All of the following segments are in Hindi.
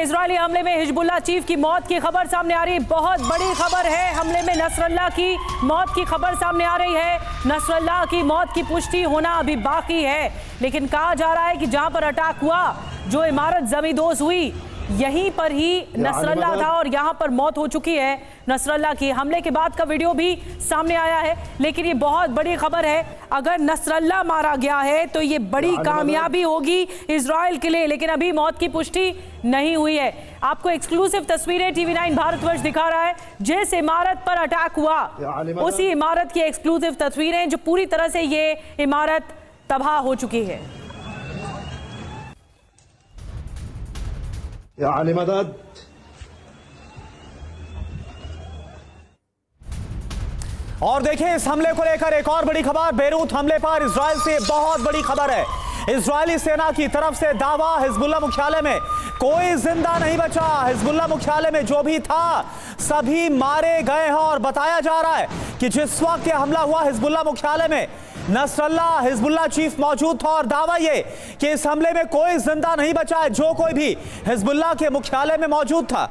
इजरायली हमले में हिजबुल्लाह चीफ की मौत की खबर सामने आ रही है। बहुत बड़ी खबर है, हमले में नसरल्लाह की मौत की खबर सामने आ रही है। नसरल्लाह की मौत की पुष्टि होना अभी बाकी है, लेकिन कहा जा रहा है कि जहां पर अटैक हुआ, जो इमारत जमींदोज हुई, यहीं पर ही नसरल्लाह था और यहां पर मौत हो चुकी है नसरल्लाह की। हमले के बाद का वीडियो भी सामने आया है, लेकिन ये बहुत बड़ी खबर है। अगर नसरल्लाह मारा गया है तो ये बड़ी कामयाबी होगी इजराइल के लिए, लेकिन अभी मौत की पुष्टि नहीं हुई है। आपको एक्सक्लूसिव तस्वीरें TV9 भारतवर्ष दिखा रहा है। जिस इमारत पर अटैक हुआ उसी इमारत की एक्सक्लूसिव तस्वीरें, जो पूरी तरह से ये इमारत तबाह हो चुकी है। मदद। और देखिए, इस हमले को लेकर एक और बड़ी खबर। बेरूत हमले पर इजराइल से बहुत बड़ी खबर है। इजरायली सेना की तरफ से दावा, हिजबुल्लाह मुख्यालय में कोई जिंदा नहीं बचा। हिजबुल्लाह मुख्यालय में जो भी था सभी मारे गए हैं और बताया जा रहा है कि जिस वक्त यह हमला हुआ हिजबुल्लाह मुख्यालय में, नसरल्लाह हिजबुल्लाह चीफ मौजूद था और दावा ये कि इस हमले में कोई जिंदा नहीं बचा है, जो कोई भी हिजबुल्लाह के मुख्यालय में मौजूद था।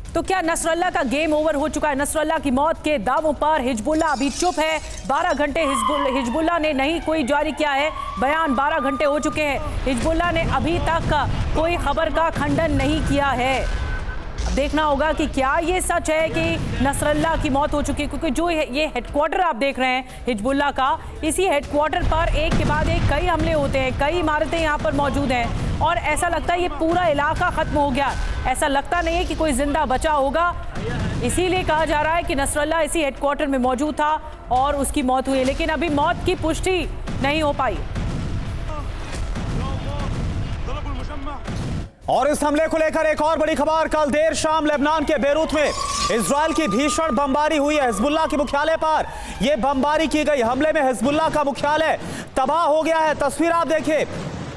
तो क्या नसरल्लाह का गेम ओवर हो चुका है? नसरल्लाह की मौत के दावों पर हिजबुल्लाह अभी चुप है। 12 घंटे हिजबुल्लाह ने नहीं कोई जारी किया है बयान। 12 घंटे हो चुके हैं, हिजबुल्लाह ने अभी तक कोई खबर का खंडन नहीं किया है। अब देखना होगा कि क्या ये सच है कि नसरल्लाह की मौत हो चुकी है, क्योंकि जो ये हेडक्वार्टर आप देख रहे हैं हिजबुल्लाह का, इसी हेडक्वार्टर पर एक के बाद एक कई हमले होते हैं, कई इमारतें यहाँ पर मौजूद हैं और ऐसा लगता है ये पूरा इलाका खत्म हो गया। ऐसा लगता नहीं है कि कोई जिंदा बचा होगा, इसीलिए कहा जा रहा है कि नसरल्लाह इसी हेडक्वार्टर में मौजूद था और उसकी मौत हुई, लेकिन अभी मौत की पुष्टि नहीं हो पाई। और इस हमले को लेकर एक और बड़ी खबर। कल देर शाम लेबनान के बेरूत में इजराइल की भीषण बमबारी हुई है हिजबुल्लाह के मुख्यालय पर। यह बमबारी की गई हमले में हिजबुल्लाह का मुख्यालय तबाह हो गया है। तस्वीर आप देखिए,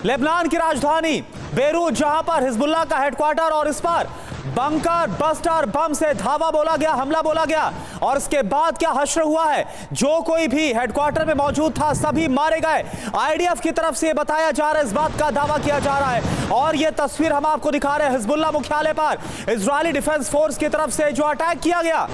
लेबनान की राजधानी बेरूत, जहां पर हिजबुल्लाह का हेडक्वार्टर, और इस पर बंकर बस्टर बम से धावा बोला गया, हमला बोला गया। और इसके बाद क्या हश्र हुआ है, जो कोई भी हेडक्वार्टर में मौजूद था सभी मारे गए। IDF की तरफ से बताया जा रहा है, इस बात का दावा किया जा रहा है। और यह तस्वीर हम आपको दिखा रहे हैं हिजबुल्लाह मुख्यालय पर इजरायली डिफेंस फोर्स की तरफ से जो अटैक किया गया।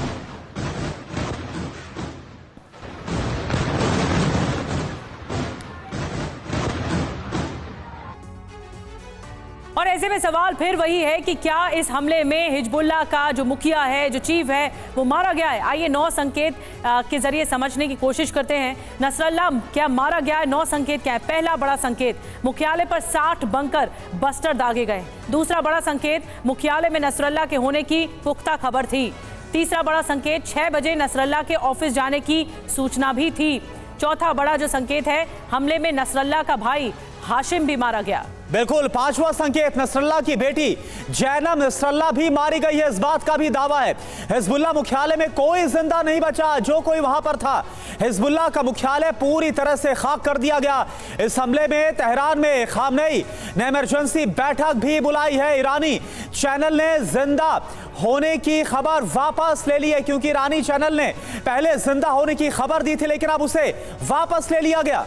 और ऐसे में सवाल फिर वही है कि क्या इस हमले में हिजबुल्लाह का जो मुखिया है, जो चीफ है, वो मारा गया है? आइए 9 संकेत के जरिए समझने की कोशिश करते हैं। नसरल्लाह क्या मारा गया है? 9 संकेत क्या है? पहला बड़ा संकेत, मुख्यालय पर 60 बंकर बस्टर दागे गए। दूसरा बड़ा संकेत, मुख्यालय में नसरल्लाह के होने की पुख्ता खबर थी। तीसरा बड़ा संकेत, 6 बजे नसरल्लाह के ऑफिस जाने की सूचना भी थी। चौथा बड़ा जो संकेत है, हमले में नसरल्लाह का भाई हाशिम भी मारा गया। बिल्कुल, 5वां संकेत, नसरल्लाह की बेटी जैनब नसरल्लाह भी मारी गई है, इस बात का भी दावा है। हिजबुल्लाह मुख्यालय में कोई जिंदा नहीं बचा, जो कोई वहां पर था। हिजबुल्लाह का मुख्यालय पूरी तरह से खाक कर दिया गया। इस हमले में तेहरान में खामनेई ने इमरजेंसी बैठक भी बुलाई है। ईरानी चैनल ने जिंदा होने की खबर वापस ले ली है, क्योंकि ईरानी चैनल ने पहले जिंदा होने की खबर दी थी, लेकिन अब उसे वापस ले लिया गया।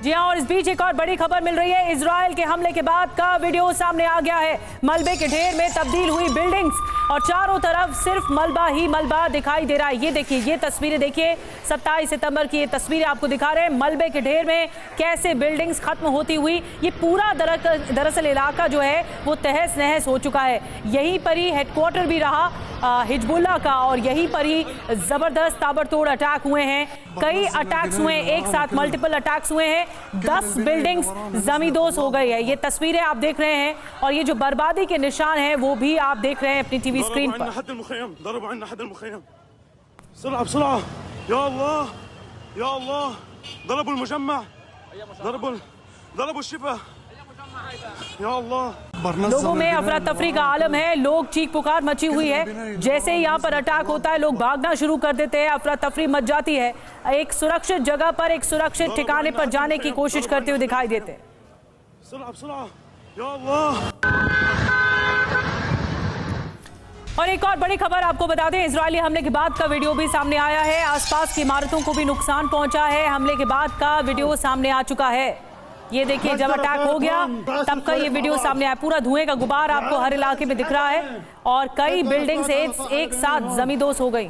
जी हाँ, और इस बीच एक और बड़ी खबर मिल रही है। इजराइल के हमले के बाद का वीडियो सामने आ गया है। मलबे के ढेर में तब्दील हुई बिल्डिंग्स और चारों तरफ सिर्फ मलबा ही मलबा दिखाई दे रहा है। ये देखिए, ये तस्वीरें देखिए, 27 सितंबर की ये तस्वीरें आपको दिखा रहे हैं। मलबे के ढेर में कैसे बिल्डिंग्स खत्म होती हुई, ये पूरा दरअसल इलाका जो है वो तहस नहस हो चुका है। यहीं पर ही हेडक्वार्टर भी रहा हिजबुल्लाह का और यहीं पर ही जबरदस्त ताबड़तोड़ अटैक हुए हैं। कई अटैक्स हुए हैं, एक साथ मल्टीपल अटैक्स हुए हैं। 10 बिल्डिंग्स जमींदोज हो गई है। ये तस्वीरें आप देख रहे हैं और ये जो बर्बादी के निशान हैं वो भी आप देख रहे हैं अपनी टीवी स्क्रीन पर। लोगों में अफरा तफरी का आलम है, लोग चीख पुकार मची हुई है। जैसे ही यहाँ पर अटैक होता है लोग भागना शुरू कर देते हैं, अफरा तफरी मच जाती है। एक सुरक्षित जगह पर, एक सुरक्षित ठिकाने पर जाने की कोशिश करते हुए दिखाई देते हैं। और एक और बड़ी खबर आपको बता दें, इजरायली हमले के बाद का वीडियो भी सामने आया है। आसपास की इमारतों को भी नुकसान पहुंचा है। हमले के बाद का वीडियो सामने आ चुका है। ये देखिए, जब अटैक हो गया तब का ये वीडियो सामने आया। पूरा धुएं का गुबार आपको हर इलाके में दिख रहा है और कई बिल्डिंग्स एक साथ जमींदोज हो गई।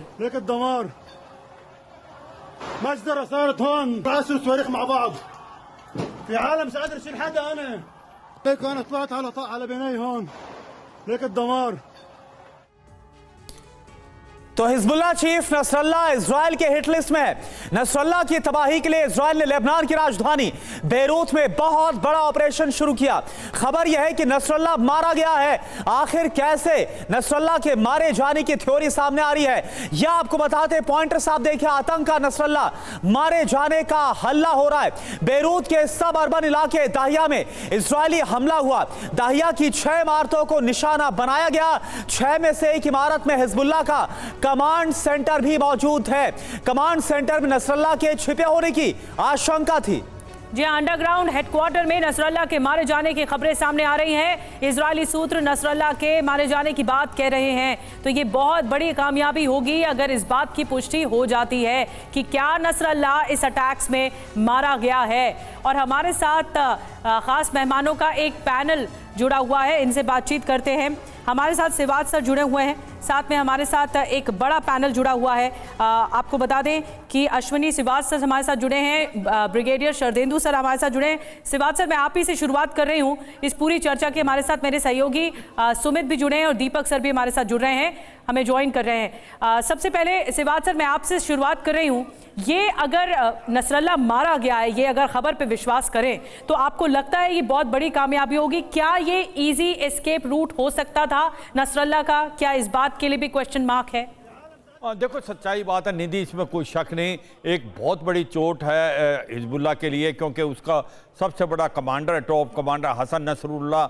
तो हिजबुल्लाह चीफ नसरल्ला इजराइल के हिट लिस्ट में है। नसरल्ला की तबाही के लिए इजराइल ने लेबनान की राजधानी बेरूत में बहुत बड़ा ऑपरेशन शुरू किया। खबर यह है कि नसरल्ला मारा गया है। आखिर कैसे नसरल्ला के मारे जाने की थ्योरी सामने आ रही है, यह आपको बताते। पॉइंटर साहब देखिए, आतंक का नसरल्ला मारे जाने का हल्ला हो रहा है। बेरूत के सब अर्बन इलाके दाहिया में इजरायली हमला हुआ। दाहिया की 6 इमारतों को निशाना बनाया गया। 6 में से एक इमारत में हिजबुल्लाह का कमांड सेंटर भी मौजूद है। कमांड सेंटर में नसरल्ला के छिपे होने की आशंका थी। जी, अंडरग्राउंड हेडक्वार्टर में नसरल्ला के मारे जाने की खबरें सामने आ रही हैं। इजरायली सूत्र नसरल्ला के मारे जाने की बात कह रहे हैं। तो ये बहुत बड़ी कामयाबी होगी अगर इस बात की पुष्टि हो जाती है कि क्या नसरल्ला इस अटैक्स में मारा गया है। और हमारे साथ खास मेहमानों का एक पैनल जुड़ा हुआ है, इनसे बातचीत करते हैं। हमारे साथ सिवाज सर जुड़े हुए हैं, साथ में हमारे साथ एक बड़ा पैनल जुड़ा हुआ है। आपको बता दें कि अश्विनी सिवाज सर हमारे साथ जुड़े हैं, ब्रिगेडियर शरदेंदु सर हमारे साथ जुड़े हैं। सिवाज सर, मैं आप ही से शुरुआत कर रही हूं इस पूरी चर्चा के। हमारे साथ मेरे सहयोगी सुमित भी जुड़े हैं और दीपक सर भी हमारे साथ जुड़ रहे हैं, हमें ज्वाइन कर रहे हैं। सबसे पहले सिवाज सर, मैं आपसे शुरुआत कर रही हूँ। ये अगर नसरल्ला मारा गया है, ये अगर खबर पे विश्वास करें, तो आपको लगता है ये बहुत बड़ी कामयाबी होगी? क्या ये इजी एस्केप रूट हो सकता था नसरल्ला का? क्या इस बात के लिए भी क्वेश्चन मार्क है? देखो, सच्चाई बात है निधि, इसमें कोई शक नहीं। एक बहुत बड़ी चोट है हिजबुल्लाह के लिए, क्योंकि उसका सबसे बड़ा commander, top commander Hassan Nasrallah,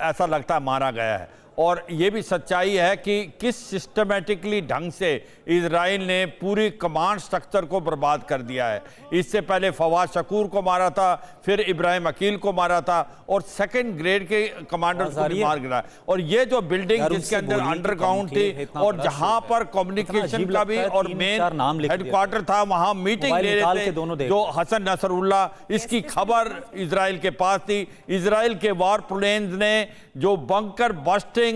ऐसा लगता है मारा गया है। और ये भी सच्चाई है कि किस सिस्टमेटिकली ढंग से इजराइल ने पूरी कमांड स्ट्रक्चर को बर्बाद कर दिया है। इससे पहले फवाद शकूर को मारा था, फिर इब्राहिम अकील को मारा था, और सेकंड ग्रेड के कमांडर्स को भी मार गिरा। और ये जो बिल्डिंग जिसके अंदर अंडरग्राउंड थी और जहां पर कम्युनिकेशन का भी और मेन हेडक्वार्टर था, वहां मीटिंग ले रहे थे जो हसन नसरुल्लाह, इसकी खबर इजराइल के पास थी। इजराइल के वार प्लेन्स ने जो बंकर बस्टिंग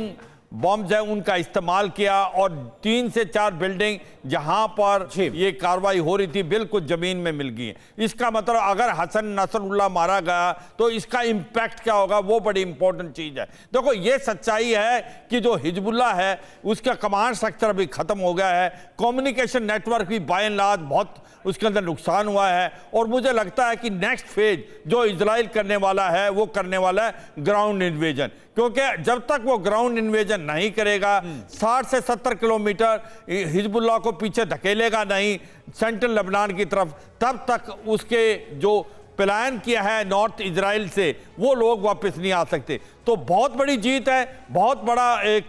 बॉम्ब्स है उनका इस्तेमाल किया, और 3 से 4 बिल्डिंग जहां पर ये कार्रवाई हो रही थी बिल्कुल जमीन में मिल गई है। इसका मतलब अगर हसन नसरुल्लाह मारा गया तो इसका इंपैक्ट क्या होगा, वो बड़ी इंपॉर्टेंट चीज है। देखो, ये सच्चाई है कि जो हिजबुल्लाह है उसका कमांड स्ट्रक्चर भी खत्म हो गया है। कम्युनिकेशन नेटवर्क भी बाय एंड लार्ज बहुत उसके अंदर नुकसान हुआ है। और मुझे लगता है कि नेक्स्ट फेज जो इजराइल करने वाला है वो करने वाला है ग्राउंड इन्वेजन, क्योंकि जब तक वो ग्राउंड इन्वेजन नहीं करेगा, 60 से 70 किलोमीटर हिजबुल्लाह को पीछे धकेलेगा नहीं सेंट्रल लेबनान की तरफ, तब तक उसके जो प्लान किया है नॉर्थ इजराइल से वो लोग वापस नहीं आ सकते। तो बहुत बड़ी जीत है, बहुत बड़ा एक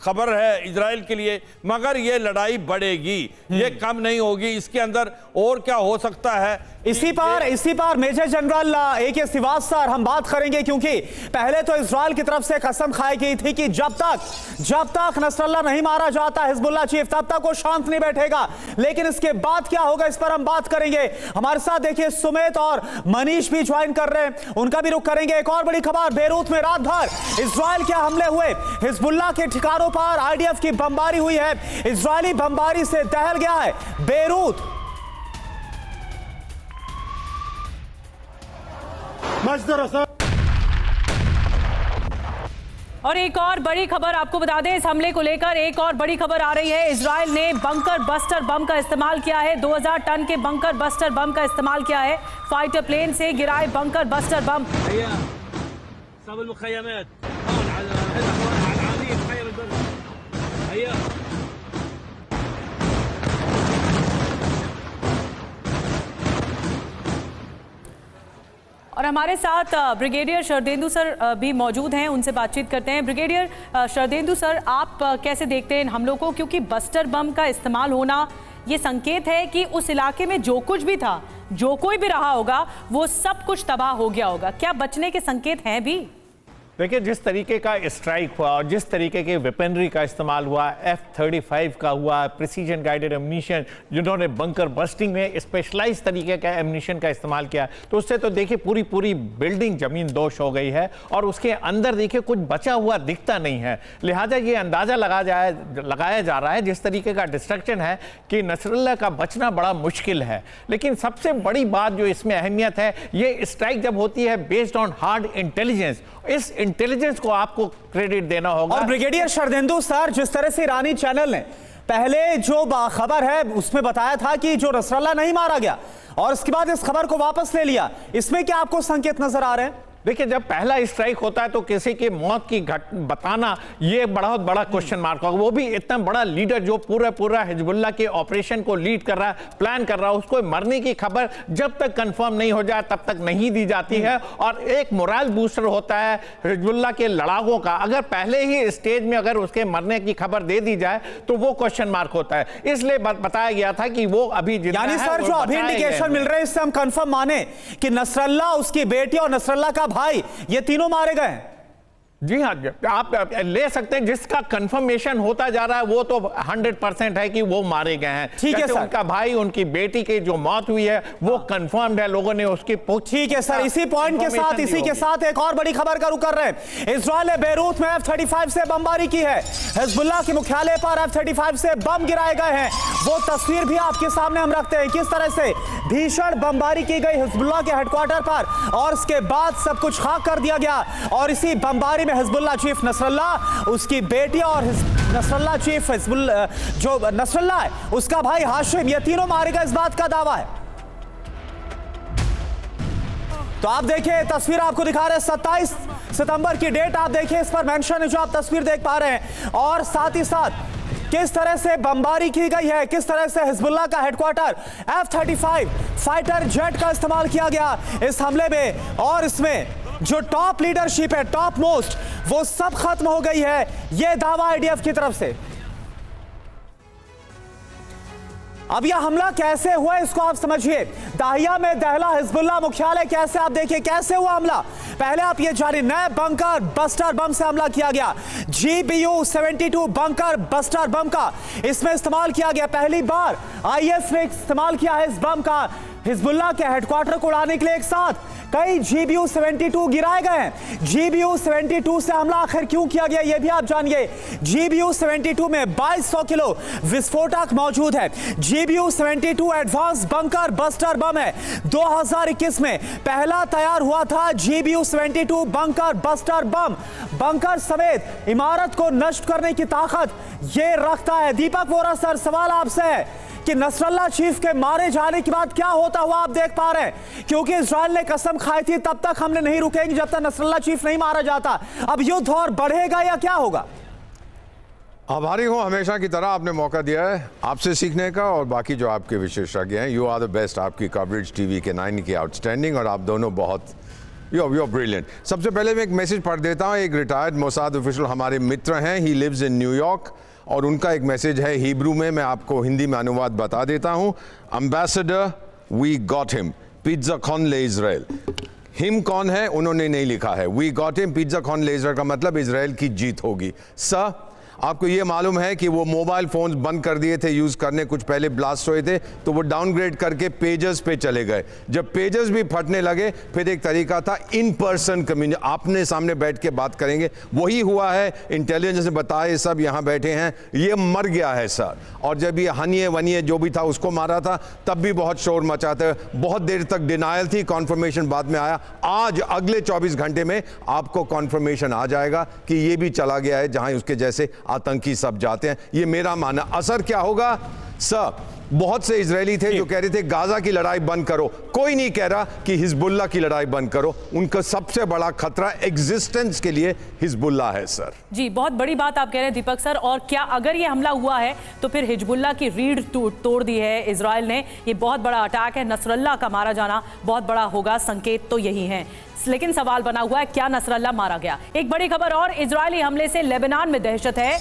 खबर है इजराइल के लिए, मगर ये लड़ाई बढ़ेगी, ये कम नहीं होगी। इसके अंदर और क्या हो सकता है, इसी पर major general AK Siwach sir हम बात करेंगे, क्योंकि पहले तो इजराइल की तरफ से कसम खाई गई थी कि जब तक नसरल्ला नहीं मारा जाता हिजबुल्लाह चीफ, तब तक वो शांत नहीं बैठेगा। लेकिन इसके बाद क्या होगा, इस पर हम बात करेंगे। हमारे साथ देखिए सुमित और मनीष भी ज्वाइन कर रहे हैं, उनका भी रुख करेंगे। एक और बड़ी खबर, बेरूत में रात भर इजराइल के हमले हुए, हिजबुल्लाह के ठिकानों पर IDF की बमबारी हुई है। इजरायली बमबारी से दहल गया है बेरूत। और एक और बड़ी खबर आपको बता दें, इस हमले को लेकर एक और बड़ी खबर आ रही है। इजराइल ने बंकर बस्टर बम का इस्तेमाल किया है, 2000 टन के बंकर बस्टर बम का इस्तेमाल किया है। फाइटर प्लेन से गिराए बंकर बस्टर बम। और और हमारे साथ ब्रिगेडियर शरदेंदु सर भी मौजूद हैं, उनसे बातचीत करते हैं। ब्रिगेडियर शरदेंदु सर, आप कैसे देखते हैं इन हमलों को, क्योंकि बस्टर बम का इस्तेमाल होना ये संकेत है कि उस इलाके में जो कुछ भी था, जो कोई भी रहा होगा, वो सब कुछ तबाह हो गया होगा। क्या बचने के संकेत हैं भी? देखिए, जिस तरीके का स्ट्राइक हुआ और जिस तरीके के वेपनरी का इस्तेमाल हुआ, F-35 का हुआ, प्रिसीजन गाइडेड एम्यूनिशन, जिन्होंने बंकर बस्टिंग में स्पेशलाइज तरीके का एम्यूनिशन का इस्तेमाल किया, तो उससे तो देखिए पूरी बिल्डिंग जमीन दोष हो गई है और उसके अंदर देखिए कुछ बचा हुआ दिखता नहीं है। लिहाजा ये अंदाज़ा लगाया जा रहा है जिस तरीके का डिस्ट्रक्शन है कि नसरुल्लाह का बचना बड़ा मुश्किल है। लेकिन सबसे बड़ी बात जो इसमें अहमियत है, ये स्ट्राइक जब होती है बेस्ड ऑन हार्ड इंटेलिजेंस, इस इंटेलिजेंस को आपको क्रेडिट देना होगा। और ब्रिगेडियर शरदेंदु सर, जिस तरह से ईरानी चैनल ने पहले जो खबर है उसमें बताया था कि जो नसरुल्लाह नहीं मारा गया और उसके बाद इस खबर को वापस ले लिया, इसमें क्या आपको संकेत नजर आ रहे हैं? देखिए, जब पहला स्ट्राइक होता है तो किसी की मौत की बताना ये बहुत बड़ा क्वेश्चन मार्क होगा। वो भी इतना बड़ा लीडर जो पूरा हिजबुल्लाह के ऑपरेशन को लीड कर रहा है, प्लान कर रहा है, उसको मरने की खबर जब तक कंफर्म नहीं हो जाए तब तक नहीं दी जाती है। और एक मोरल बूस्टर होता है हिजबुल्लाह के लड़ाकों का, अगर पहले ही स्टेज में अगर उसके मरने की खबर दे दी जाए तो वो क्वेश्चन मार्क होता है। इसलिए बताया गया था कि वो अभी यानी सर जो अभी इंडिकेशन मिल रहे हैं इससे हम कंफर्म माने कि नसरुल्लाह, उसकी बेटी और नसरुल्लाह का भाई, ये तीनों मारे गए। जी हाँ, आप ले सकते हैं। जिसका कंफर्मेशन होता जा रहा है वो तो 100% है कि वो मारे गए हैं। ठीक है सर। उनका भाई, उनकी बेटी की जो मौत हुई है वो कंफर्म्ड है, लोगों ने उसकी ठीक है सर। इसी पॉइंट के साथ एक और बड़ी खबर का रुख कर रहे हैं। इजराइल ने बेरूत में F-35 से बमबारी की है। हिजबुल्लाह के मुख्यालय पर F-35 से बम गिराए गए हैं। वो तस्वीर भी आपके सामने हम रखते हैं, किस तरह से भीषण बमबारी की गई हिजबुल्लाह के हेडक्वार्टर पर और उसके बाद सब कुछ खाक कर दिया गया। और इसी बमबारी में हिजबुल्लाह चीफ नसरुल्लाह, उसकी बेटी और नसरुल्लाह चीफ हिजबुल्लाह जो नसरुल्लाह है, उसका भाई हाशिम, ये तीनों मारे गए, इस बात का दावा है। तो आप देखिए तस्वीर आपको दिखा रहे हैं, 27 सितंबर की डेट आप देखिए, इस पर मेंशन है जो आप तस्वीर देख पा रहे हैं। और साथ ही साथ किस तरह से बमबारी की गई है, किस तरह से हिजबुल्लाह का हेडक्वार्टर F-35 फाइटर जेट का इस्तेमाल किया गया इस हमले में। और इसमें जो टॉप लीडरशिप है, टॉप मोस्ट, वो सब खत्म हो गई है, यह दावा आईडीएफ की तरफ से। अब यह हमला कैसे हुआ इसको आप समझिए। दाहिया में दहला हिजबुल्लाह मुख्यालय, कैसे आप देखिए कैसे हुआ हमला। पहले आप ये जानिए, नए बंकर बस्टर बम से हमला किया गया। GBU-72 बंकर बस्टर बम का इसमें इस्तेमाल किया गया। पहली बार IS ने इस्तेमाल किया है इस बम का हिजबुल्लाह के हेडक्वार्टर को उड़ाने के लिए। एक साथ कई GBU-72 गिराए गए हैं। GBU-72 से हमला आखिर क्यों किया गया यह भी आप जानिए। GBU-72 में 2200 किलो विस्फोटक मौजूद है। GBU-72 advance bunker buster bomb है। 2021 में पहला तैयार हुआ था GBU-72 bunker buster bomb. Bunker समेत इमारत को नष्ट करने की ताकत यह रखता है। दीपक वोरा सर, सवाल आपसे है कि नसरुल्लाह चीफ के मारे जाने के बाद क्या होता हुआ आप देख पा रहे हैं, क्योंकि इजराइल ने कसम खाई थी तब तक हमने नहीं रुकेंगे जब तक नसरुल्लाह चीफ नहीं मारा जाता। अब युद्ध और बढ़ेगा या क्या होगा? आभारी हूँ हमेशा की तरह, आपने मौका दिया है आपसे सीखने का, और बाकी जो आपके विशेषज्ञ हैं, यू आर द बेस्ट। आपकी कवरेज टीवी के 9 की आउटस्टैंडिंग, और आप दोनों बहुत यू आर ब्रिलियंट। सबसे पहले मैं एक मैसेज पढ़ देता हूँ। एक रिटायर्ड मोसाद ऑफिशियल हमारे मित्र हैं, ही लिव्स इन न्यूयॉर्क, और उनका एक मैसेज है हिब्रू में, मैं आपको हिंदी में अनुवाद बता देता हूं। एम्बेसडर, वी गॉट हिम, पिज्जा कॉन ले इजराइल। हिम कौन है उन्होंने नहीं लिखा है, वी गॉट हिम, पिज्जा कॉन ले इजराइल का मतलब इजराइल की जीत होगी। सर, आपको ये मालूम है कि वो मोबाइल फोन्स बंद कर दिए थे यूज़ करने, कुछ पहले ब्लास्ट हुए थे, तो वो डाउनग्रेड करके पेजर्स पे चले गए। जब पेजर्स भी फटने लगे, फिर एक तरीका था इन पर्सन कम्युनिटी, आपने सामने बैठ के बात करेंगे, वही हुआ है। इंटेलिजेंस ने बताया, सब यहाँ बैठे हैं, ये मर गया है सर। और जब ये हनिए वनिए जो भी था उसको मारा था, तब भी बहुत शोर मचाते, बहुत देर तक डिनायल थी, कॉन्फर्मेशन बाद में आया। आज अगले 24 घंटे में आपको कॉन्फर्मेशन आ जाएगा कि ये भी चला गया है जहाँ उसके जैसे आतंकी सब जाते हैं। ये मेरा मानना। असर क्या होगा? सर, बहुत से इजरायली थे जो कह रहे थे गाजा की लड़ाई बंद करो। कोई नहीं कह रहा कि हिजबुल्लाह की लड़ाई बंद करो। उनका सबसे बड़ा खतरा एग्जिस्टेंस के लिए हिजबुल्लाह है सर। जी, बहुत बड़ी बात आप कह रहे हैं दीपक सर। और क्या अगर ये हमला हुआ है तो फिर हिजबुल्लाह की रीढ़ तोड़ दी है इजराइल ने। ये बहुत बड़ा अटैक है, नसरल्लाह का मारा जाना बहुत बड़ा होगा, संकेत तो यही है। लेकिन सवाल बना हुआ है, क्या नसरल्लाह मारा गया? एक बड़ी खबर और, इजरायली हमले से लेबनान में दहशत है।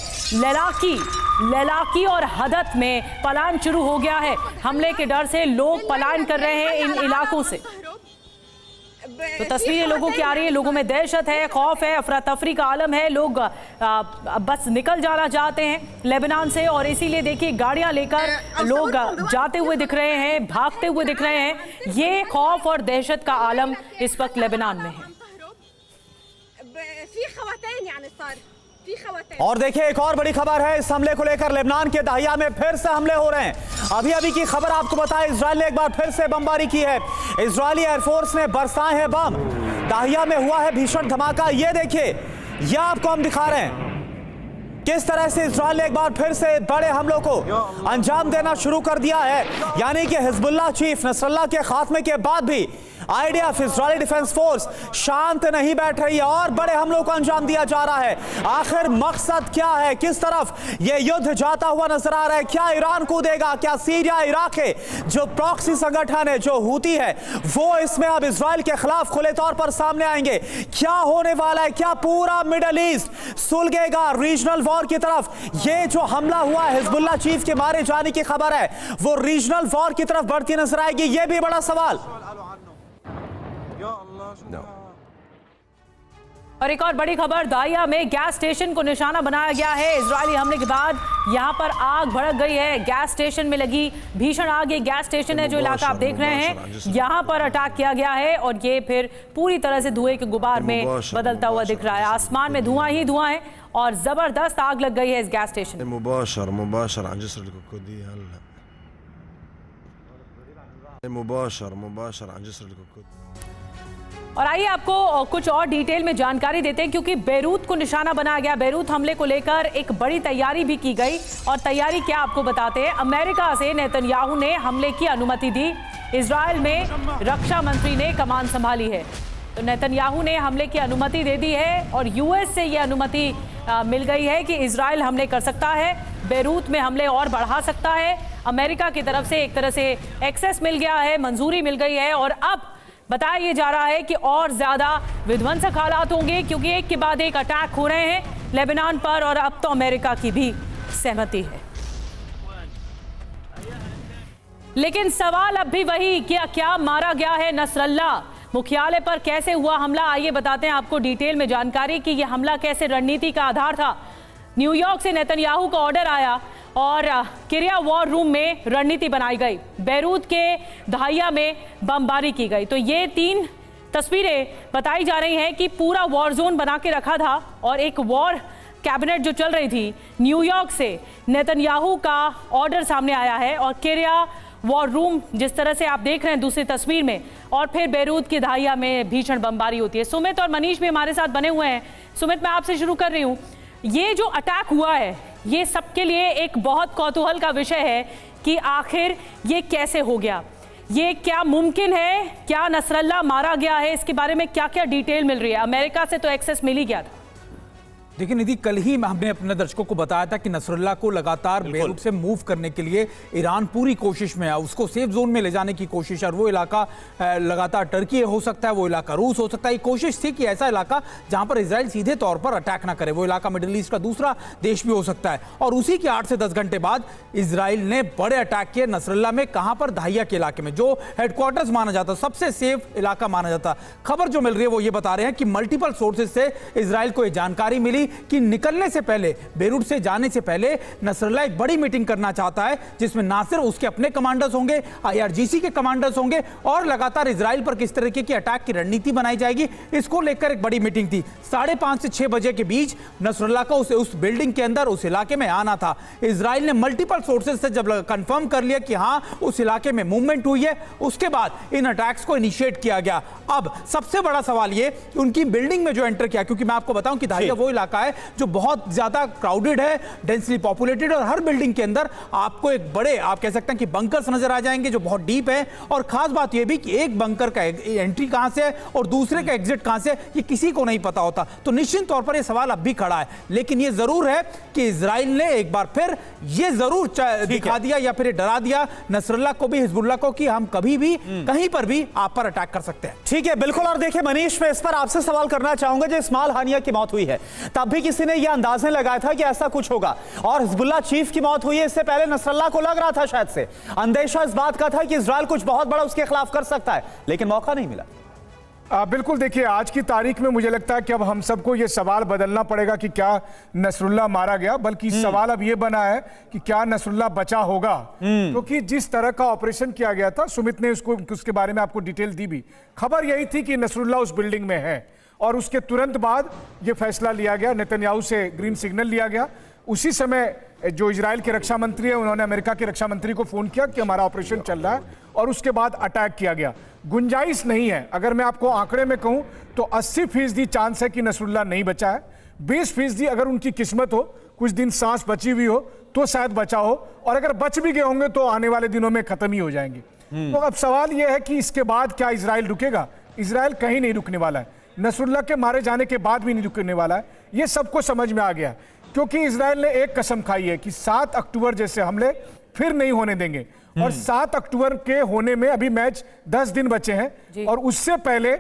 ललाकी और हदत में पलायन शुरू हो गया है। हमले के डर से लोग पलायन कर रहे हैं इन इलाकों से। तो तस्वीरें लोगों की आ रही है, लोगों में दहशत है, खौफ है, अफरा तफरी का आलम है। लोग बस निकल जाना चाहते हैं लेबनान से, और इसीलिए देखिए गाड़ियां लेकर लोग जाते हुए दिख रहे हैं, भागते हुए दिख रहे हैं। ये खौफ और दहशत का आलम इस वक्त लेबनान में है। और देखिए एक और बड़ी खबर है इस हमले को लेकर, लेबनान के दाहिया में फिर से हमले हो रहे हैं। अभी की खबर आपको बताएं, इजराइल ने एक बार फिर से बमबारी की है। इजरायली एयरफोर्स ने बरसाए हैं बम। दाहिया में हुआ है भीषण धमाका। ये देखिए, ये आपको हम दिखा रहे हैं किस तरह से इजराइल ने एक बार फिर से बड़े हमलों को अंजाम देना शुरू कर दिया है। यानी कि हिजबुल्लाह चीफ नसरल्लाह के खात्मे के बाद भी आईडीएफ इजरायली डिफेंस फोर्स शांत नहीं बैठ रही है और बड़े हमलों को अंजाम दिया जा रहा है। आखिर मकसद क्या है? किस तरफ ये युद्ध जाता हुआ नजर आ रहा है? क्या ईरान कूदेगा? क्या सीरिया, इराक है जो प्रॉक्सी संगठन है, जो हूती है, वो इसमें अब इजराइल के खिलाफ खुले तौर पर सामने आएंगे? क्या होने वाला है? क्या पूरा मिडल ईस्ट सुलगेगा रीजनल वॉर की तरफ? ये जो हमला हुआ है, हिजबुल्लाह चीफ के मारे जाने की खबर है, वो रीजनल वॉर की तरफ बढ़ती नजर आएगी? ये भी बड़ा सवाल। और एक और बड़ी खबर, दाहिया में गैस स्टेशन को निशाना बनाया गया है। इजरायली हमले के बाद यहां पर आग भड़क गई है। गैस स्टेशन में लगी भीषण आग। ये गैस स्टेशन है जो इलाका आप देख रहे हैं, यहां पर अटैक किया गया है और ये फिर पूरी तरह से धुएं के गुबार में बदलता हुआ दिख रहा है। आसमान में धुआं ही धुआं है और जबरदस्त आग लग गई है इस गैस स्टेशन में। और आइए आपको कुछ और डिटेल में जानकारी देते हैं, क्योंकि बेरूत को निशाना बनाया गया। बेरूत हमले को लेकर एक बड़ी तैयारी भी की गई, और तैयारी क्या आपको बताते हैं। अमेरिका से नेतन्याहू ने हमले की अनुमति दी। इजराइल में रक्षा मंत्री ने कमान संभाली है, तो नेतन्याहू ने हमले की अनुमति दे दी है और यूएस से यह अनुमति मिल गई है कि इजराइल हमले कर सकता है, बेरूत में हमले और बढ़ा सकता है। अमेरिका की तरफ से एक तरह से एक्सेस मिल गया है, मंजूरी मिल गई है, और अब बताया ये जा रहा है कि और ज्यादा विध्वंसक हालात होंगे, क्योंकि एक के बाद एक अटैक हो रहे हैं लेबनान पर, और अब तो अमेरिका की भी सहमति है। लेकिन सवाल अब भी वही, क्या मारा गया है नसरल्लाह? मुख्यालय पर कैसे हुआ हमला? आइए बताते हैं आपको डिटेल में जानकारी कि यह हमला कैसे रणनीति का आधार था। न्यूयॉर्क से नेतन्याहू का ऑर्डर आया और किरिया वॉर रूम में रणनीति बनाई गई। बेरूत के दाहिया में बमबारी की गई। तो ये 3 तस्वीरें बताई जा रही हैं कि पूरा वॉर जोन बना के रखा था, और एक वॉर कैबिनेट जो चल रही थी, न्यूयॉर्क से नेतन्याहू का ऑर्डर सामने आया है, और किरिया वॉर रूम जिस तरह से आप देख रहे हैं दूसरी तस्वीर में, और फिर बेरूत की दाहिया में भीषण बमबारी होती है। सुमित और मनीष भी हमारे साथ बने हुए हैं। सुमित, मैं आपसे शुरू कर रही हूँ। ये जो अटैक हुआ है, ये सबके लिए एक बहुत कौतूहल का विषय है कि आखिर ये कैसे हो गया, ये क्या मुमकिन है, क्या नसरल्लाह मारा गया है? इसके बारे में क्या क्या डिटेल मिल रही है? अमेरिका से तो एक्सेस मिल ही गया था। देखिए निधि, कल ही हमने अपने दर्शकों को बताया था कि नसरुल्लाह को लगातार बेरूत से मूव करने के लिए ईरान पूरी कोशिश में है, उसको सेफ जोन में ले जाने की कोशिश है। और वो इलाका लगातार टर्की हो सकता है, वो इलाका रूस हो सकता है। कोशिश थी कि ऐसा इलाका जहां पर इजराइल सीधे तौर पर अटैक ना करे, वो इलाका मिडिल ईस्ट का दूसरा देश भी हो सकता है। और उसी के 8 से 10 घंटे बाद इजराइल ने बड़े अटैक किए नसरुल्लाह में। कहां पर? दाहिया के इलाके में, जो हेडक्वार्टर्स माना जाता, सबसे सेफ इलाका माना जाता। खबर जो मिल रही है वो ये बता रहे हैं कि मल्टीपल सोर्सेज से इजराइल को यह जानकारी मिली कि निकलने से पहले, बेरूत से जाने से पहले, नसरुल्लाह एक बड़ी मीटिंग करना चाहता है, जिसमें ना सिर्फ उसके अपने कमांडर्स होंगे, IRGC के कमांडर्स होंगे, और लगातार इजराइल पर किस तरीके की अटैक की रणनीति बनाई जाएगी, इसको लेकर एक बड़ी मीटिंग थी। 5:30 से 6 बजे के बीच नसरुल्लाह को उस बिल्डिंग के अंदर, उस इलाके में आना था। इजराइल ने मल्टीपल सोर्सेज से जब कंफर्म कर लिया कि हां उस इलाके में मूवमेंट हुई है, उसके बाद इन अटैक्स को इनिशिएट किया गया। अब सबसे बड़ा सवाल ये, उनकी बिल्डिंग में जो एंटर किया, क्योंकि मैं आपको बताऊं कि दाहिया वो इलाका इलाका है जो बहुत ज्यादा क्राउडेड है, डेंसली पॉपुलेटेड, और हर बिल्डिंग के अंदर आपको एक बड़े, आप कह सकते हैं कि बंकर्स नजर आ जाएंगे जो बहुत डीप है। और खास बात यह भी कि एक बंकर का एंट्री कहां से है और दूसरे का एग्जिट कहां से है, ये किसी को नहीं पता होता। तो निश्चित तौर पर यह सवाल अब भी खड़ा है, लेकिन यह जरूर है कि इजराइल ने एक बार फिर यह जरूर दिखा दिया या फिर डरा दिया नसरुल्लाह को भी, हिजबुल्लाह को, कि हम कभी भी कहीं पर भी आप पर अटैक कर सकते हैं। ठीक है, बिल्कुल। और देखिए मनीष, मैं इस पर आपसे सवाल करना चाहूंगा, जो इस्माइल हानिया की मौत हुई है तब भी किसी ने यह अंदाजा लगाया था कि ऐसा कुछ होगा, और हिजबुल्लाह चीफ की मौत हुई है इससे पहले नसरुल्लाह को लग रहा था, शायद से अंदेशा इस बात का था कि इजराइल कुछ बहुत बड़ा उसके खिलाफ कर सकता है, लेकिन मौका नहीं मिला। बिल्कुल। देखिए, आज की तारीख में मुझे लगता है कि अब हम सबको ये सवाल बदलना पड़ेगा कि क्या नसरुल्लाह मारा गया, बल्कि सवाल अब ये बना है कि क्या नसरुल्लाह बचा होगा, क्योंकि जिस तरह का ऑपरेशन किया गया था, सुमित ने उसके बारे में आपको डिटेल दी भी। खबर यही थी कि नसरुल्लाह उस बिल्डिंग में है, और उसके तुरंत बाद ये फैसला लिया गया, नेतन्याहू से ग्रीन सिग्नल लिया गया। उसी समय जो इजराइल के रक्षा मंत्री है, उन्होंने अमेरिका के रक्षा मंत्री को फोन किया कि हमारा ऑपरेशन चल रहा है, और उसके बाद अटैक किया गया। गुंजाइश नहीं है, अगर मैं आपको आंकड़े में कहूं तो 80% चांस है कि नसरुल्लाह नहीं बचा है। 20% अगर उनकी किस्मत हो, कुछ दिन सांस बची हुई हो, तो शायद बचा हो, और अगर बच भी गए होंगे तो आने वाले दिनों में खत्म ही हो जाएंगे। तो अब सवाल यह है कि इसके बाद क्या इजराइल रुकेगा? इजराइल कहीं नहीं रुकने वाला है, नसरुल्लाह के मारे जाने के बाद भी नहीं रुकने वाला है। यह सबको समझ में आ गया, क्योंकि इजराइल ने एक कसम खाई है कि 7 अक्टूबर जैसे हमले फिर नहीं होने देंगे। और 7 अक्टूबर के होने में अभी मैच 10 दिन बचे हैं, और उससे पहले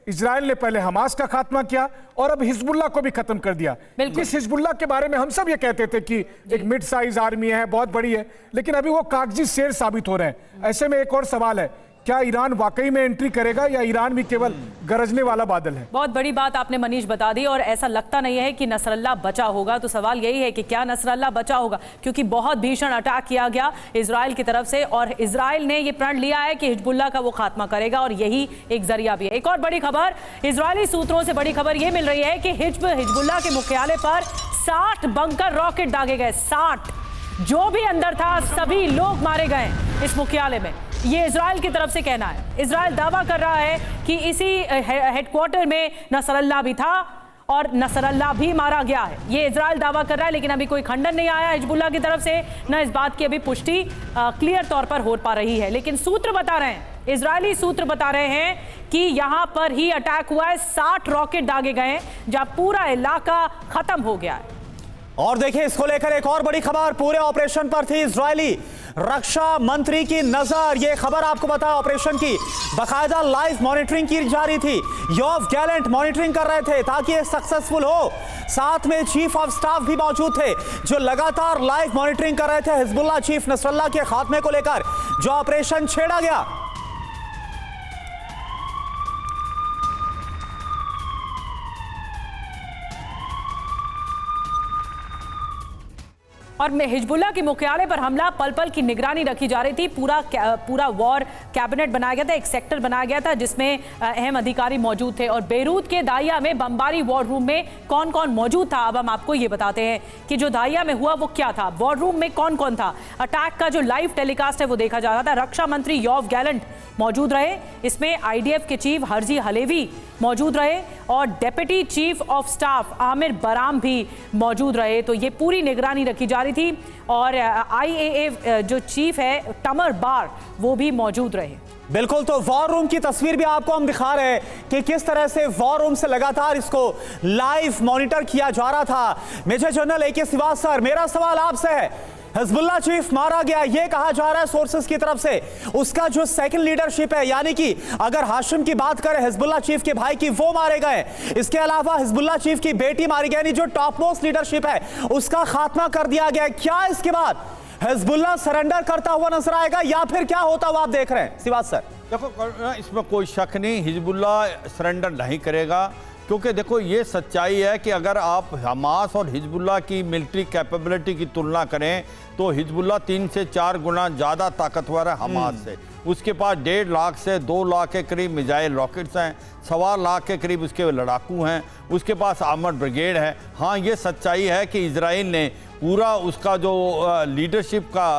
इजराइल ने पहले हमास का खात्मा किया और अब हिजबुल्लाह को भी खत्म कर दिया। जिस हिजबुल्लाह के बारे में हम सब ये कहते थे कि एक मिड साइज आर्मी है, बहुत बड़ी है, लेकिन अभी वो कागजी शेर साबित हो रहे हैं। ऐसे में एक और सवाल है, क्या ईरान वाकई में एंट्री करेगा या ईरान भी केवल गरजने वाला बादल है? बहुत बड़ी बात आपने मनीष बता दी, और ऐसा लगता नहीं है कि नसरुल्लाह बचा होगा। तो सवाल यही है कि क्या नसरुल्लाह बचा होगा, क्योंकि बहुत भीषण अटैक किया गया इजराइल की तरफ से, और इजराइल ने यह प्रण लिया है कि हिजबुल्लाह का वो खात्मा करेगा, और यही एक जरिया भी है। एक और बड़ी खबर, इजरायली सूत्रों से बड़ी खबर यह मिल रही है कि हिजबुल्लाह के मुख्यालय पर 60 बंकर रॉकेट दागे गए। 60, जो भी अंदर था सभी लोग मारे गए इस मुख्यालय में, ये इजराइल की तरफ से कहना है। इजराइल दावा कर रहा है कि इसी हेडक्वार्टर में नसरुल्लाह भी था और नसरुल्लाह भी मारा गया है, ये इजराइल दावा कर रहा है, लेकिन अभी कोई खंडन नहीं आया हिजबुल्लाह की तरफ से, न इस बात की अभी पुष्टि क्लियर तौर पर हो पा रही है। लेकिन सूत्र बता रहे हैं, इजरायली सूत्र बता रहे हैं कि यहां पर ही अटैक हुआ है, 60 रॉकेट दागे गए हैं, जहां पूरा इलाका खत्म हो गया है। और देखिए, इसको लेकर एक और बड़ी खबर पूरे ऑपरेशन पर थी इजरायली रक्षा मंत्री की नजर। यह खबर आपको बता, ऑपरेशन की बाकायदा लाइव मॉनिटरिंग की जा रही थी, योव गैलेंट मॉनिटरिंग कर रहे थे ताकि यह सक्सेसफुल हो। साथ में चीफ ऑफ स्टाफ भी मौजूद थे जो लगातार लाइव मॉनिटरिंग कर रहे थे हिजबुल्लाह चीफ नसरुल्लाह के खात्मे को लेकर जो ऑपरेशन छेड़ा गया। और हिजबुल्लाह के मुख्यालय पर हमला, पल पल की निगरानी रखी जा रही थी। पूरा वॉर कैबिनेट बनाया गया था, एक सेक्टर बनाया गया था जिसमें अहम अधिकारी मौजूद थे। और बेरूत के दाहिया में बमबारी वॉर रूम में कौन कौन मौजूद था, अब हम आपको ये बताते हैं कि जो दाहिया में हुआ वो क्या था, वॉर रूम में कौन कौन था। अटैक का जो लाइव टेलीकास्ट है वो देखा जा रहा था। रक्षा मंत्री योव गैलेंट मौजूद रहे, इसमें आईडीएफ के चीफ हरजी हलेवी मौजूद रहे, और deputy chief of staff Amir Baram भी मौजूद रहे। तो ये पूरी निगरानी रखी जा रही थी, और आईएए जो चीफ है टमर बार, वो भी मौजूद रहे। बिल्कुल, तो वॉर रूम की तस्वीर भी आपको हम दिखा रहे हैं कि किस तरह से वॉर रूम से लगातार इसको लाइव मॉनिटर किया जा रहा था। मेजर जनरल AK श्रीवास्तव, मेरा सवाल आपसे है, हिजबुल्लाह चीफ मारा गया, यह कहा जा रहा है सोर्सेस की तरफ से, उसका जो सेकंड लीडरशिप है, यानी कि अगर हाशिम की बात करें हिजबुल्लाह चीफ के भाई की, वो मारे गए। इसके अलावा हिजबुल्लाह चीफ की बेटी मारी गई, यानी जो टॉप मोस्ट लीडरशिप है उसका खात्मा कर दिया गया। क्या इसके बाद हिजबुल्लाह सरेंडर करता हुआ नजर आएगा या फिर क्या होता हुआ आप देख रहे हैं श्रीवास्तव? देखो, इसमें कोई शक नहीं, हिजबुल्लाह सरेंडर नहीं करेगा, क्योंकि देखो ये सच्चाई है कि अगर आप हमास और हिजबुल्लाह की मिलिट्री कैपेबिलिटी की तुलना करें तो हिजबुल्लाह 3 से 4 गुना ज़्यादा ताकतवर है हमास से। उसके पास 1.5 लाख से 2 लाख के करीब मिसाइल रॉकेट्स हैं, 1.25 लाख के करीब उसके लड़ाकू हैं, उसके पास आर्मर्ड ब्रिगेड है। हाँ, ये सच्चाई है कि इजराइल ने पूरा उसका जो लीडरशिप का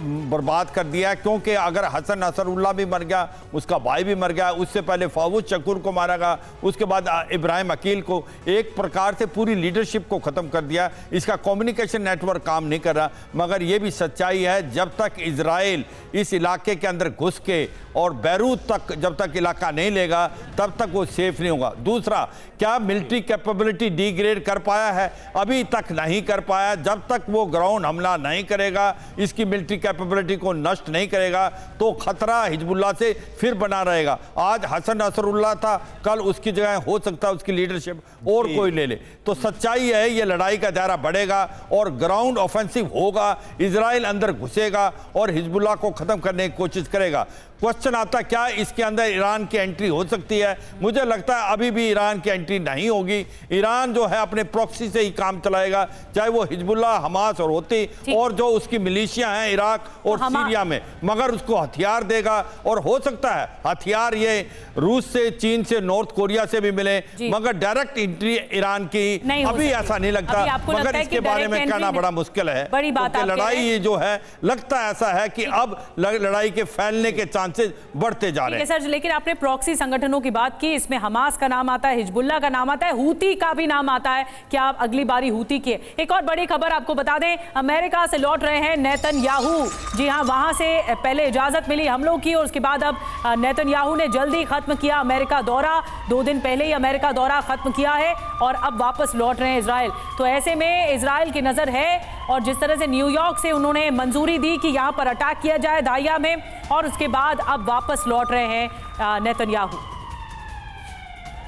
बर्बाद कर दिया है, क्योंकि अगर हसन नसरुल्लाह भी मर गया, उसका भाई भी मर गया, उससे पहले फावूज शकूर को मारा गया, उसके बाद इब्राहिम अकील को, एक प्रकार से पूरी लीडरशिप को ख़त्म कर दिया। इसका कम्युनिकेशन नेटवर्क काम नहीं कर रहा। मगर ये भी सच्चाई है, जब तक इजराइल इस इलाके के अंदर घुस के और बैरूत तक जब तक इलाका नहीं लेगा, तब तक वो सेफ नहीं होगा। दूसरा, क्या मिलिट्री कैपेबिलिटी डिग्रेड कर पाया है? अभी तक नहीं कर पाया। जब तक वो ग्राउंड हमला नहीं करेगा, इसकी मिलिट्री कैपेबिलिटी को नष्ट नहीं करेगा, तो खतरा हिजबुल्लाह से फिर बना रहेगा। आज हसन नसरुल्लाह था, कल उसकी जगह हो सकता है उसकी लीडरशिप और कोई ले ले। तो सच्चाई है, ये लड़ाई का दायरा बढ़ेगा और ग्राउंड ऑफेंसिव होगा, इजराइल अंदर घुसेगा और हिजबुल्लाह को खत्म करने की कोशिश करेगा। क्वेश्चन आता क्या इसके अंदर ईरान की एंट्री हो सकती है? मुझे लगता है अभी भी ईरान की एंट्री नहीं होगी। ईरान जो है अपने प्रॉक्सी से ही काम चलाएगा, चाहे वो हिजबुल्लाह, हमास और होती और जो उसकी मिलिशिया हैं इराक और सीरिया में, मगर उसको हथियार देगा। और हो सकता है हथियार ये रूस से, चीन से, नॉर्थ कोरिया से भी मिले, मगर डायरेक्ट एंट्री ईरान की अभी ऐसा नहीं लगता। मगर इसके बारे में कहना बड़ा मुश्किल है। बड़ी बात है, लड़ाई जो है लगता ऐसा है कि अब लड़ाई के फैलने के चांसेस बढ़ते जा रहे हैं। सर, लेकिन आपने प्रॉक्सी संगठनों की बात की, इसमें हमास का नाम आता है, हिजबुल्लाह का नाम आता है, हूती का भी नाम आता है। क्या आप अगली बारी हूती की? एक और बड़ी खबर आपको बता दें, अमेरिका से लौट रहे हैं नेतन्याहू। जी हां, वहां से पहले इजाजत मिली हमलों की और उसके बाद अब नेतन्याहू ने जल्दी खत्म किया अमेरिका दौरा। 2 दिन पहले ही अमेरिका दौरा खत्म किया है और अब वापस लौट रहे हैं इजराइल। तो ऐसे में इजराइल की नजर है और जिस तरह से न्यूयॉर्क से उन्होंने मंजूरी दी कि यहां पर अटैक किया जाए दाहिया में, और उसके बाद अब वापस लौट रहे हैं नेतन्याहू।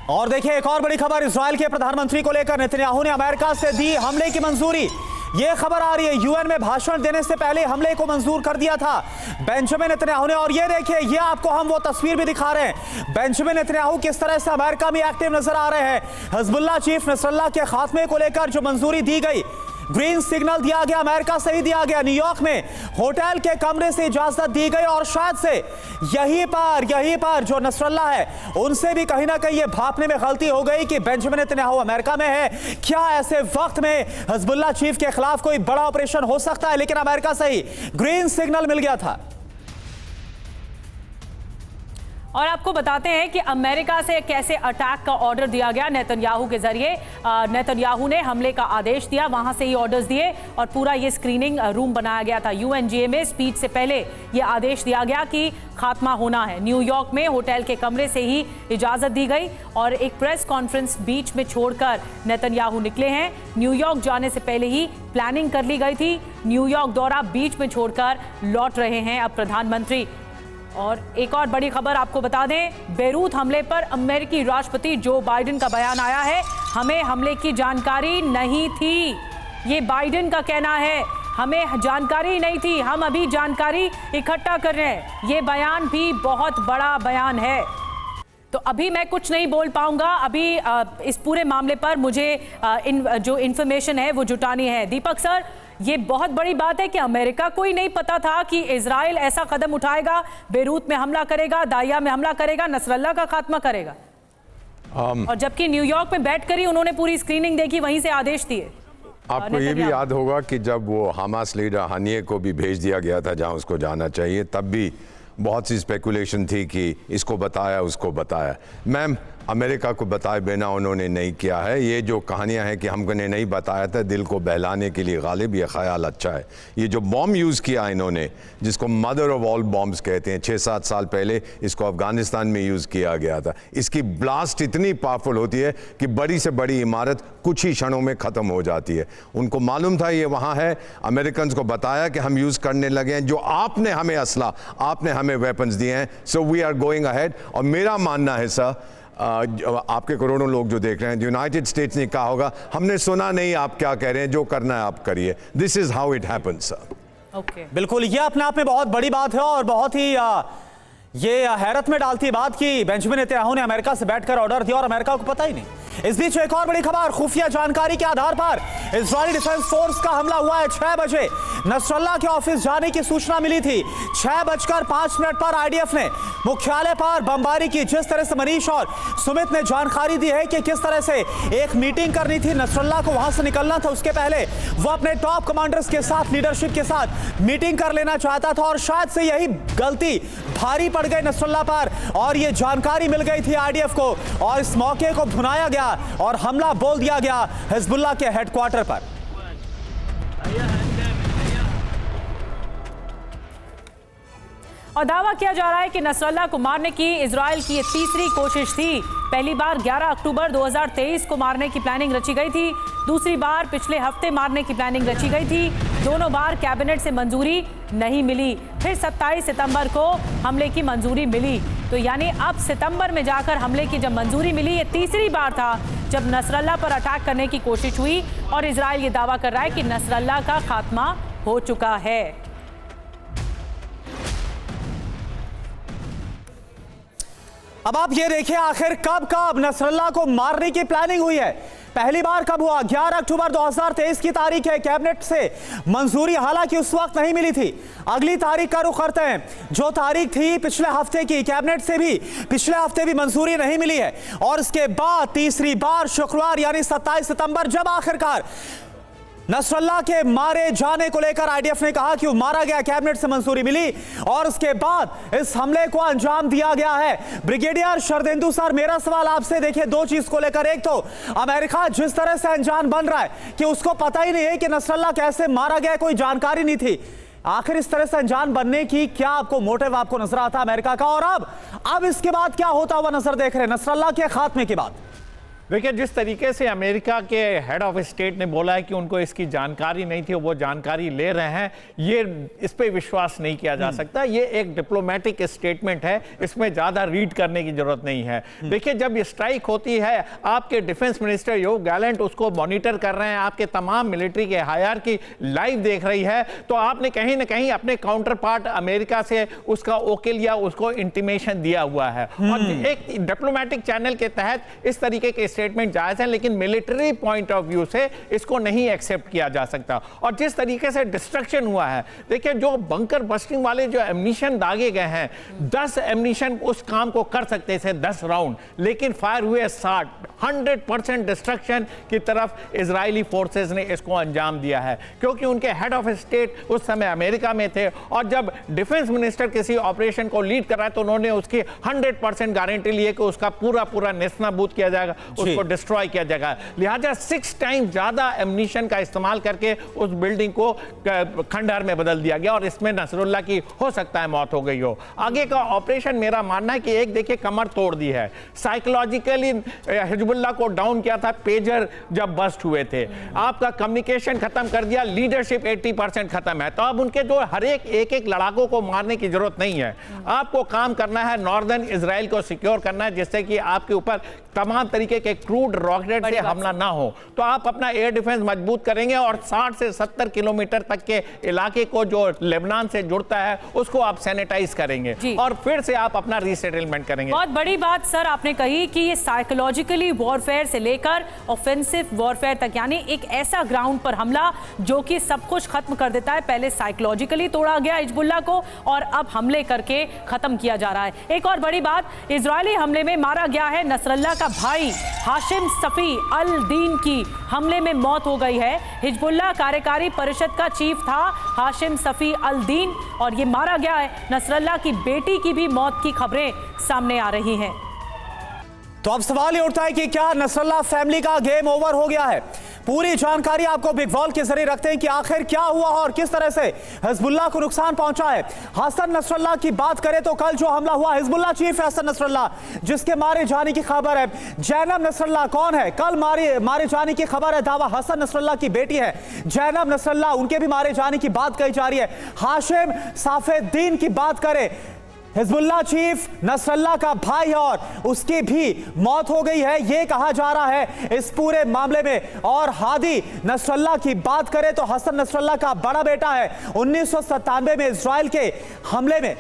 और देखिए एक और बड़ी खबर इजराइल के प्रधानमंत्री को लेकर, नेतन्याहू ने अमेरिका से दी हमले की मंजूरी। ये खबर आ रही है, यूएन में भाषण देने से पहले हमले को मंजूर कर दिया था बेंजामिन नेतन्याहू ने। और ये देखिए, ये आपको हम वो तस्वीर भी दिखा रहे हैं, बेंजामिन नेतन्याहू किस तरह से अमेरिका में एक्टिव नजर आ रहे हैं। हिजबुल्लाह चीफ नसरुल्लाह के खात्मे को लेकर जो मंजूरी दी गई, ग्रीन सिग्नल दिया गया, अमेरिका से ही दिया गया। न्यूयॉर्क में होटल के कमरे से इजाजत दी गई और शायद से यहीं पर जो नसरुल्लाह है उनसे भी कहीं ना कहीं ये भापने में गलती हो गई कि बेंजामिन नेतन्याहू अमेरिका में है। क्या ऐसे वक्त में हिजबुल्लाह चीफ के खिलाफ कोई बड़ा ऑपरेशन हो सकता है? लेकिन अमेरिका से ही ग्रीन सिग्नल मिल गया था। और आपको बताते हैं कि अमेरिका से कैसे अटैक का ऑर्डर दिया गया नेतन्याहू के जरिए। नेतन्याहू ने हमले का आदेश दिया, वहां से ही ऑर्डर्स दिए और पूरा ये स्क्रीनिंग रूम बनाया गया था। यूएनजीए में स्पीच से पहले ये आदेश दिया गया कि खात्मा होना है। न्यूयॉर्क में होटल के कमरे से ही इजाजत दी गई और एक प्रेस कॉन्फ्रेंस बीच में छोड़कर नेतन्याहू निकले हैं। न्यूयॉर्क जाने से पहले ही प्लानिंग कर ली गई थी। न्यूयॉर्क दौरा बीच में छोड़कर लौट रहे हैं अब प्रधानमंत्री। और एक और बड़ी खबर आपको बता दें, बेरूत हमले पर अमेरिकी राष्ट्रपति जो बाइडेन का बयान आया है, हमें हमले की जानकारी नहीं थी। ये बाइडेन का कहना है, हमें जानकारी नहीं थी, हम अभी जानकारी इकट्ठा कर रहे हैं। ये बयान भी बहुत बड़ा बयान है। तो अभी मैं कुछ नहीं बोल पाऊंगा, अभी इस पूरे मामले पर मुझे जो इन्फॉर्मेशन है वो जुटानी है। दीपक सर, ये बहुत बड़ी बात है कि अमेरिका को ही नहीं पता था कि इजराइल ऐसा कदम उठाएगा, बेरूत में हमला करेगा, दाहिया में हमला करेगा, नसरल्लाह का खात्मा करेगा। और जबकि न्यूयॉर्क में बैठकर ही उन्होंने पूरी स्क्रीनिंग देखी, वहीं से आदेश दिए। आपको ये भी याद होगा कि जब वो हमास लीडर हनिये को भी भेज दिया गया था जहां उसको जाना चाहिए, तब भी बहुत सी स्पेकुलेशन थी कि इसको बताया उसको बताया। मैम, अमेरिका को बताए बिना उन्होंने नहीं किया है। ये जो कहानियां हैं कि हमको ने नहीं बताया था, दिल को बहलाने के लिए गालिब ये ख्याल अच्छा है। ये जो बॉम्ब यूज़ किया इन्होंने, जिसको मदर ऑफ ऑल बॉम्ब्स कहते हैं, 6-7 साल पहले इसको अफगानिस्तान में यूज़ किया गया था। इसकी ब्लास्ट इतनी पावरफुल होती है कि बड़ी से बड़ी इमारत कुछ ही क्षणों में ख़त्म हो जाती है। उनको मालूम था ये वहाँ है, अमेरिकन को बताया कि हम यूज़ करने लगे हैं, जो आपने हमें असला, आपने हमें वेपन्स दिए हैं, so we are going ahead. और मेरा मानना है सर, आपके करोड़ों लोग जो देख रहे हैं, यूनाइटेड स्टेट्स ने कहा होगा हमने सुना नहीं आप क्या कह रहे हैं, जो करना है आप करिए। This is how it happens sir. Okay, बिल्कुल, ये अपने आप में बहुत बड़ी बात है और बहुत ही ये हैरत में डालती बात कि बेंजामिन नेतन्याहू ने अमेरिका से बैठकर ऑर्डर दिया और अमेरिका को पता ही नहीं। इस बीच एक और बड़ी खबर, खुफिया जानकारी के आधार पर इजरायली डिफेंस फोर्स का हमला हुआ है। 6 बजे नसरल्लाह के ऑफिस जाने की सूचना मिली थी। 6:05 पर आईडीएफ ने मुख्यालय पर बमबारी की। जिस तरह से मनीष और सुमित ने जानकारी दी है कि किस तरह से एक मीटिंग करनी थी, नसरुल्लाह को वहां से निकलना था, उसके पहले वो अपने टॉप कमांडर्स के साथ, लीडरशिप के साथ मीटिंग कर लेना चाहता था और शायद से यही गलती भारी पड़ गई नसरुल्लाह पर और ये जानकारी मिल गई थी आईडीएफ को और इस मौके को भुनाया गया और हमला बोल दिया गया हिजबुल्लाह के हेडक्वार्टर पर। और दावा किया जा रहा है कि नसरुल्लाह को मारने की इजराइल की ये तीसरी कोशिश थी। पहली बार 11 अक्टूबर 2023 को मारने की प्लानिंग रची गई थी, दूसरी बार पिछले हफ्ते मारने की प्लानिंग रची गई थी। दोनों बार कैबिनेट से मंजूरी नहीं मिली, फिर 27 सितंबर को हमले की मंजूरी मिली। तो यानी अब सितंबर में जाकर हमले की जब मंजूरी मिली, ये तीसरी बार था जब नसरुल्लाह पर अटैक करने की कोशिश हुई और इजराइल ये दावा कर रहा है कि नसरुल्लाह का खात्मा हो चुका है। अब आप ये देखिए आखिर कब नसरुल्लाह को मारने की प्लानिंग हुई है। पहली बार कब हुआ? 11 अक्टूबर 2023 की तारीख है। कैबिनेट से मंजूरी हालांकि उस वक्त नहीं मिली थी। अगली तारीख का रुख करते हैं, जो तारीख थी पिछले हफ्ते की, कैबिनेट से भी पिछले हफ्ते भी मंजूरी नहीं मिली है और इसके बाद तीसरी बार शुक्रवार यानी 27 सितंबर जब आखिरकार नसरुल्लाह के मारे जाने को लेकर आईडीएफ ने कहा कि वो मारा गया, कैबिनेट से मंजूरी मिली और उसके बाद इस हमले को अंजाम दिया गया है। ब्रिगेडियर शरदेंदु सर, मेरा सवाल आपसे, देखिए दो चीज को लेकर, एक तो अमेरिका जिस तरह से अनजान बन रहा है कि उसको पता ही नहीं है कि नसरुल्लाह कैसे मारा गया, कोई जानकारी नहीं थी। आखिर इस तरह से अनजान बनने की क्या आपको मोटिव आपको नजर आता है अमेरिका का? और अब इसके बाद क्या होता हुआ नजर देख रहे हैं नसरुल्लाह के खात्मे के बाद? देखिए, जिस तरीके से अमेरिका के हेड ऑफ स्टेट ने बोला है कि उनको इसकी जानकारी नहीं थी, वो जानकारी ले रहे हैं, ये इस पे विश्वास नहीं किया जा सकता। ये एक डिप्लोमेटिक स्टेटमेंट है, इसमें ज़्यादा रीड करने की जरूरत नहीं है। देखिए, जब ये स्ट्राइक होती है, आपके डिफेंस मिनिस्टर योव गैलेंट उसको मॉनिटर कर रहे हैं, आपके तमाम मिलिट्री के हायर की लाइव देख रही है, तो आपने कहीं ना कहीं अपने काउंटर पार्ट अमेरिका से उसका ओके लिया, उसको इंटीमेशन दिया हुआ है और एक डिप्लोमेटिक चैनल के तहत इस तरीके के स्टेटमेंट जायज है, लेकिन मिलिट्री पॉइंट ऑफ व्यू से इसको नहीं एक्सेप्ट किया जा सकता। और जिस तरीके से डिस्ट्रक्शन हुआ है, देखिए जो बंकर बस्टिंग वाले जो एम्यूनिशन दागे गए हैं, 10 एम्यूनिशन उस काम को कर सकते थे, 10 राउंड, लेकिन फायर हुए 60। 100% डिस्ट्रक्शन की तरफ इजरायली फोर्सेस ने इसको अंजाम दिया है, क्योंकि उनके हेड ऑफ स्टेट उस समय अमेरिका में थे और जब डिफेंस मिनिस्टर किसी ऑपरेशन को लीड कर रहा है तो उन्होंने उसकी 100% गारंटी ली है कि उसका पूरा नेस्तनाबूद किया जाएगा, उसको डिस्ट्रॉय किया जाएगा। लिहाजा 6 टाइम ज्यादा एम्यूनिशन का इस्तेमाल करके उस बिल्डिंग को खंडहर में बदल दिया गया और इसमें नसरुल्लाह की हो सकता है मौत हो गई हो। आगे का ऑपरेशन मेरा मानना है कि एक देखिए कमर तोड़ दी है, साइकोलॉजिकली हिजबुल्लाह को डाउन किया था, पेजर जब बस्ट हुए थे, आपका कम्युनिकेशन खत्म कर दिया, लीडरशिप 80% खत्म है। तो अब उनके जो हर एक लड़ाकों को मारने की जरूरत नहीं है, आपको काम करना है नॉर्दर्न इजराइल को सिक्योर करना है, जिससे कि आपके ऊपर तमाम तरीके के क्रूड रॉकेट से हमला ना हो। तो आप अपना एयर डिफेंस मजबूत करेंगे और 60 से 70 किलोमीटर तक के इलाके को जो लेबनान से जुड़ता है उसको आप सैनिटाइज करेंगे और फिर से आप अपना रीसेटलमेंट करेंगे। बहुत बड़ी बात सर आपने कही कि ये साइकोलॉजिकली वॉरफेयर से लेकर ऑफेंसिव वॉरफेयर तक, यानी एक ऐसा ग्राउंड पर हमला जो कि सब कुछ खत्म कर देता है। पहले साइकोलॉजिकली तोड़ा गया हिजबुल्लाह को और अब हमले करके खत्म किया जा रहा है। एक और बड़ी बात, इजरायली हमले में मारा गया है नसरुल्लाह का भाई हाशिम सफी अल दीन की हमले में मौत हो गई है। हिजबुल्लाह कार्यकारी परिषद का चीफ था हाशिम सफी अल दीन और ये मारा गया है। नसरुल्लाह की बेटी की भी मौत की खबरें सामने आ रही हैं। तो अब सवाल ये उठता है कि क्या नसरुल्लाह फैमिली का गेम ओवर हो गया है? पूरी जानकारी आपको बिग वॉल के जरिए रखते हैं कि आखिर क्या हुआ और किस तरह से हिजबुल्लाह को नुकसान पहुंचा है। हसन नसरुल्लाह की बात करें तो कल जो हमला हुआ, हिजबुल्लाह चीफ हसन नसरुल्लाह जिसके मारे जाने की खबर है। जैनब नसरुल्लाह कौन है? कल मारे जाने की खबर है, दावा हसन नसरुल्लाह की बेटी है जैनब नसरुल्लाह, उनके भी मारे जाने की बात कही जा रही है। हाशिम साफेद्दीन की बात करें, हिजबुल्लाह चीफ नसरुल्लाह का भाई है और उसकी भी मौत हो गई है, यह कहा जा रहा है इस पूरे मामले में। और हादी नसरुल्लाह की बात करें तो हसन नसरुल्लाह का बड़ा बेटा है। 1997 में इजराइल के हमले में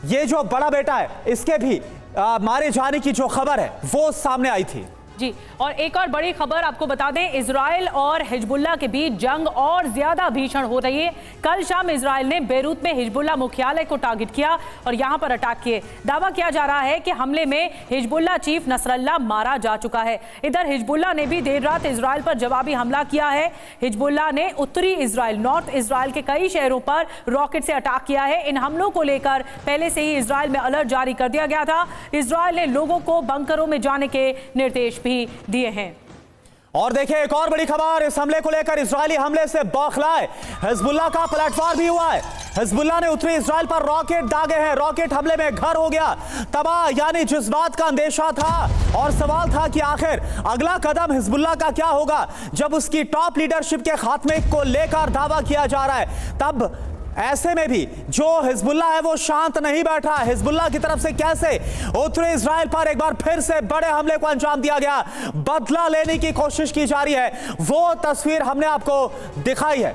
ये जो बड़ा बेटा है इसके भी मारे जाने की जो खबर है वो सामने आई थी। जी, और एक और बड़ी खबर आपको बता दें, इजराइल और हिजबुल्लाह के बीच जंग और ज्यादा भीषण हो रही है। कल शाम इजराइल ने बेरूत में हिजबुल्लाह मुख्यालय को टारगेट किया और यहां पर अटैक किए। दावा किया जा रहा है कि हमले में हिजबुल्लाह चीफ नसरल्लाह मारा जा चुका है। इधर हिजबुल्लाह ने भी देर रात इजराइल पर जवाबी हमला किया है। हिजबुल्लाह ने उत्तरी इजराइल, नॉर्थ इजराइल के कई शहरों पर रॉकेट से अटैक किया है। इन हमलों को लेकर पहले से ही इजराइल में अलर्ट जारी कर दिया गया था। इजराइल ने लोगों को बंकरों में जाने के निर्देश भी दिए हैं। और देखिए एक और बड़ी खबर, इस हमले को लेकर इजरायली हमले से बौखलाए हिजबुल्लाह का पलटवार भी हुआ है। हिजबुल्लाह ने उत्तरी इजराइल पर रॉकेट दागे हैं। रॉकेट हमले में घर हो गया तबाह, यानी जिस बात का अंदेशा था और सवाल था कि आखिर अगला कदम हिजबुल्लाह का क्या होगा, जब उसकी टॉप लीडरशिप के खात्मे को लेकर दावा किया जा रहा है, तब ऐसे में भी जो हिजबुल्लाह है वो शांत नहीं बैठा। हिजबुल्लाह की तरफ से कैसे उत्तरी इजराइल पर एक बार फिर से बड़े हमले को अंजाम दिया गया, बदला लेने की कोशिश की जा रही है, वो तस्वीर हमने आपको दिखाई है।